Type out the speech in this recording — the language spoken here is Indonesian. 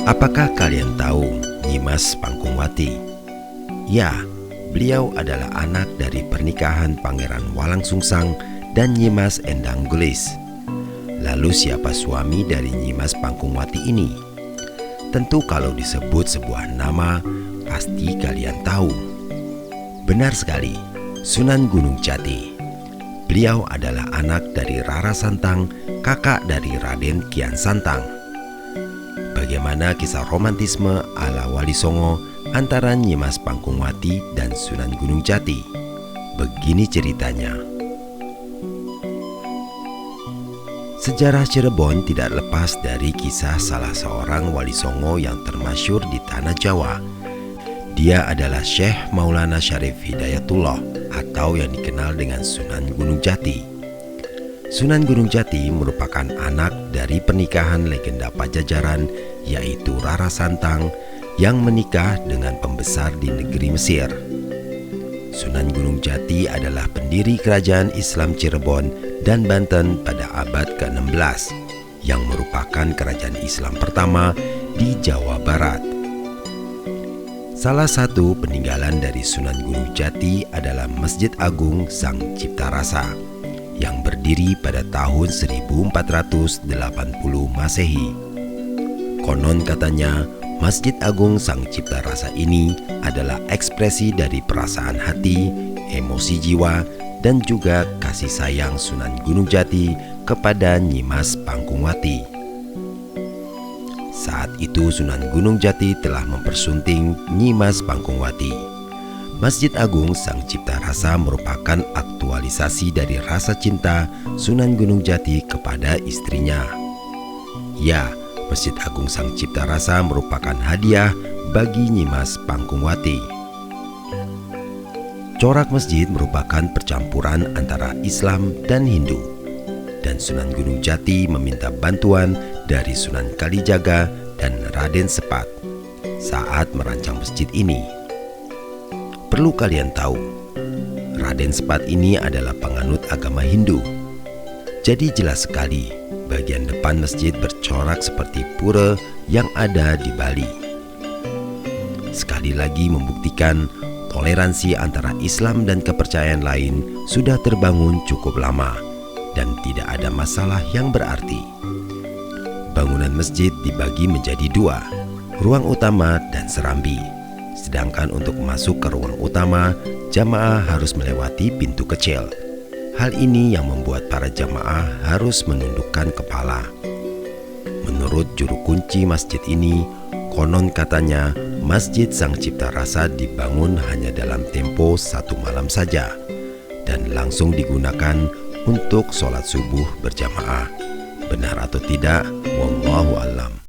Apakah kalian tahu Nyimas Pangkungwati? Ya, beliau adalah anak dari pernikahan Pangeran Walangsungsang dan Nyimas Endang Gelis. Lalu siapa suami dari Nyimas Pangkungwati ini? Tentu kalau disebut sebuah nama, pasti kalian tahu. Benar sekali, Sunan Gunung Jati. Beliau adalah anak dari Rara Santang, kakak dari Raden Kian Santang. Bagaimana kisah romantisme ala Wali Songo antara Nyimas Pangkungwati dan Sunan Gunung Jati? Begini ceritanya. Sejarah Cirebon tidak lepas dari kisah salah seorang Wali Songo yang termasyhur di tanah Jawa. Dia adalah Syekh Maulana Syarif Hidayatullah atau yang dikenal dengan Sunan Gunung Jati. Sunan Gunung Jati merupakan anak dari pernikahan legenda Pajajaran, yaitu Rara Santang yang menikah dengan pembesar di negeri Mesir. Sunan Gunung Jati adalah pendiri kerajaan Islam Cirebon dan Banten pada abad ke-16 yang merupakan kerajaan Islam pertama di Jawa Barat. Salah satu peninggalan dari Sunan Gunung Jati adalah Masjid Agung Sang Cipta Rasa yang berdiri pada tahun 1480 Masehi. Konon katanya, Masjid Agung Sang Cipta Rasa ini adalah ekspresi dari perasaan hati, emosi jiwa, dan juga kasih sayang Sunan Gunung Jati kepada Nyimas Pangkungwati. Saat itu Sunan Gunung Jati telah mempersunting Nyimas Pangkungwati. Masjid Agung Sang Cipta Rasa merupakan aktualisasi dari rasa cinta Sunan Gunung Jati kepada istrinya. Ya, Masjid Agung Sang Cipta Rasa merupakan hadiah bagi Nyimas Pangkungwati. Corak masjid merupakan percampuran antara Islam dan Hindu, dan Sunan Gunung Jati meminta bantuan dari Sunan Kalijaga dan Raden Sepat saat merancang masjid ini. Perlu kalian tahu, Raden Sepat ini adalah penganut agama Hindu. Jadi jelas sekali bagian depan masjid bercorak seperti pura yang ada di Bali. Sekali lagi membuktikan toleransi antara Islam dan kepercayaan lain sudah terbangun cukup lama dan tidak ada masalah yang berarti. Bangunan masjid dibagi menjadi dua, ruang utama dan serambi. Sedangkan untuk masuk ke ruang utama, jamaah harus melewati pintu kecil. Hal ini yang membuat para jamaah harus menundukkan kepala. Menurut juru kunci masjid ini, konon katanya Masjid Sang Cipta Rasa dibangun hanya dalam tempo 1 malam saja dan langsung digunakan untuk sholat subuh berjamaah. Benar atau tidak, wallahu a'lam.